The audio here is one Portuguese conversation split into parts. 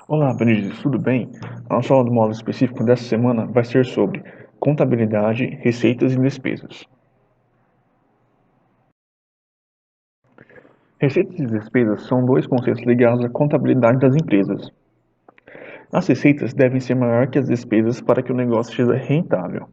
Olá, aprendizes, tudo bem? A nossa aula do módulo específico dessa semana vai ser sobre contabilidade, receitas e despesas. Receitas e despesas são dois conceitos ligados à contabilidade das empresas. As receitas devem ser maiores que as despesas para que o negócio seja rentável.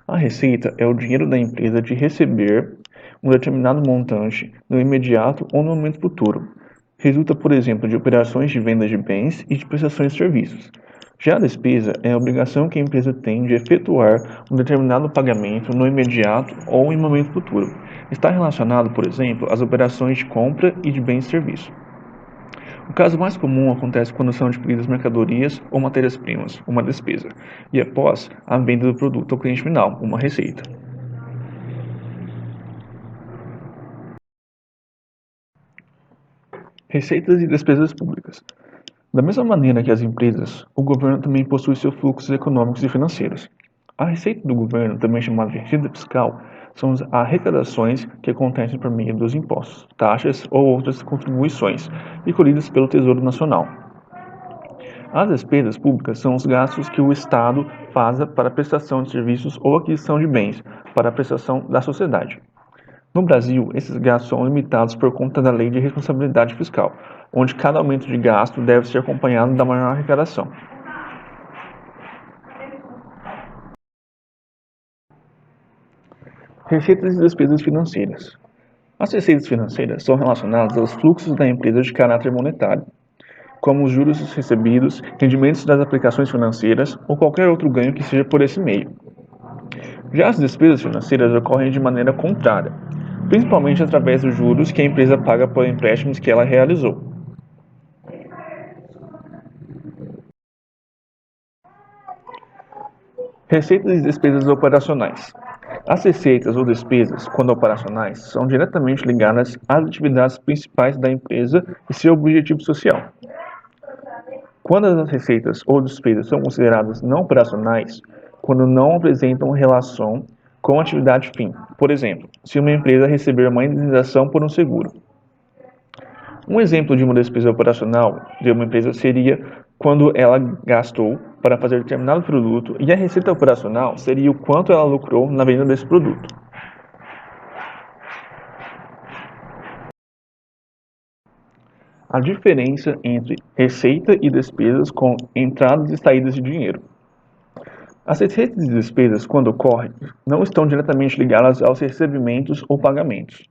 A receita é o dinheiro da empresa de receber um determinado montante no imediato ou no momento futuro. Resulta, por exemplo, de operações de venda de bens e de prestações de serviços. Já a despesa é a obrigação que a empresa tem de efetuar um determinado pagamento no imediato ou em momento futuro. Está relacionado, por exemplo, às operações de compra e de bens e serviços. O caso mais comum acontece quando são adquiridas mercadorias ou matérias-primas, uma despesa, e após a venda do produto ao cliente final, uma receita. Receitas e despesas públicas. Da mesma maneira que as empresas, o governo também possui seus fluxos econômicos e financeiros. A receita do governo, também chamada de receita fiscal, são as arrecadações que acontecem por meio dos impostos, taxas ou outras contribuições recolhidas pelo Tesouro Nacional. As despesas públicas são os gastos que o Estado faz para a prestação de serviços ou aquisição de bens para a prestação da sociedade. No Brasil, esses gastos são limitados por conta da Lei de Responsabilidade Fiscal, onde cada aumento de gasto deve ser acompanhado da maior arrecadação. Receitas e despesas financeiras. As receitas financeiras são relacionadas aos fluxos da empresa de caráter monetário, como os juros recebidos, rendimentos das aplicações financeiras ou qualquer outro ganho que seja por esse meio. Já as despesas financeiras ocorrem de maneira contrária, principalmente através dos juros que a empresa paga por empréstimos que ela realizou. Receitas e despesas operacionais. As receitas ou despesas, quando operacionais, são diretamente ligadas às atividades principais da empresa e seu objetivo social. Quando as receitas ou despesas são consideradas não operacionais, quando não apresentam relação com a atividade fim. Por exemplo, se uma empresa receber uma indenização por um seguro. Um exemplo de uma despesa operacional de uma empresa seria quando ela gastou para fazer determinado produto e a receita operacional seria o quanto ela lucrou na venda desse produto. A diferença entre receita e despesas com entradas e saídas de dinheiro. As receitas e despesas, quando ocorrem, não estão diretamente ligadas aos recebimentos ou pagamentos,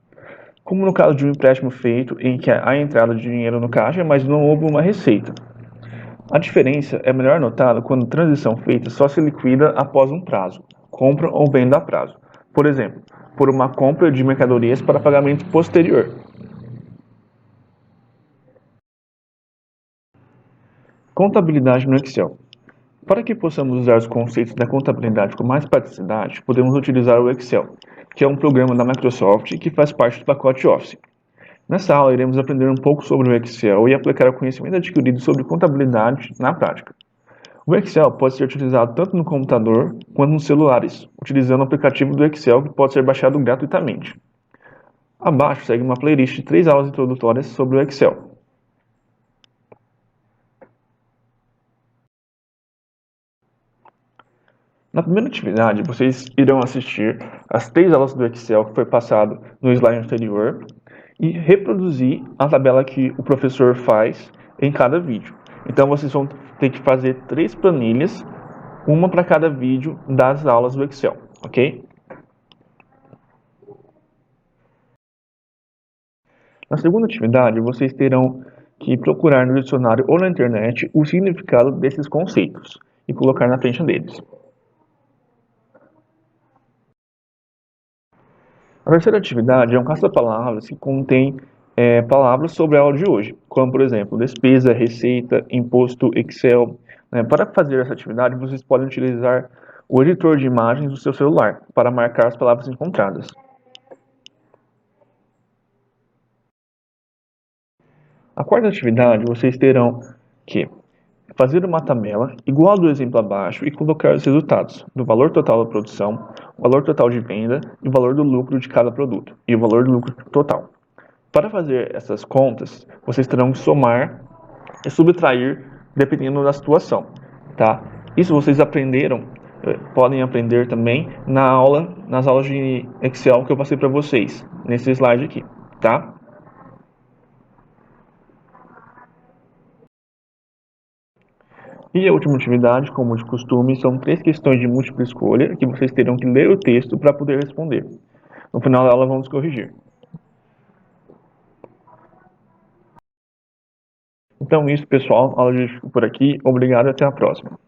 como no caso de um empréstimo feito em que há entrada de dinheiro no caixa, mas não houve uma receita. A diferença é melhor notada quando a transação feita só se liquida após um prazo, compra ou venda a prazo. Por exemplo, por uma compra de mercadorias para pagamento posterior. Contabilidade no Excel. Para que possamos usar os conceitos da contabilidade com mais praticidade, podemos utilizar o Excel, que é um programa da Microsoft que faz parte do pacote Office. Nessa aula, iremos aprender um pouco sobre o Excel e aplicar o conhecimento adquirido sobre contabilidade na prática. O Excel pode ser utilizado tanto no computador quanto nos celulares, utilizando o aplicativo do Excel que pode ser baixado gratuitamente. Abaixo segue uma playlist de 3 aulas introdutórias sobre o Excel. Na primeira atividade, vocês irão assistir as 3 aulas do Excel que foi passado no slide anterior e reproduzir a tabela que o professor faz em cada vídeo. Então vocês vão ter que fazer 3 planilhas, uma para cada vídeo das aulas do Excel, ok? Na segunda atividade, vocês terão que procurar no dicionário ou na internet o significado desses conceitos e colocar na frente deles. A terceira atividade é um caça-palavras que contém palavras sobre a aula de hoje, como, por exemplo, despesa, receita, imposto, Excel. Para fazer essa atividade, vocês podem utilizar o editor de imagens do seu celular para marcar as palavras encontradas. A quarta atividade, vocês terão que fazer uma tabela igual ao do exemplo abaixo e colocar os resultados do valor total da produção, o valor total de venda e o valor do lucro de cada produto e o valor do lucro total. Para fazer essas contas, vocês terão que somar e subtrair dependendo da situação, tá? Isso vocês aprenderam, podem aprender também nas aulas de Excel que eu passei para vocês, nesse slide aqui, tá? E a última atividade, como de costume, são 3 questões de múltipla escolha que vocês terão que ler o texto para poder responder. No final da aula vamos corrigir. Então isso, pessoal, a aula de hoje fica por aqui. Obrigado e até a próxima.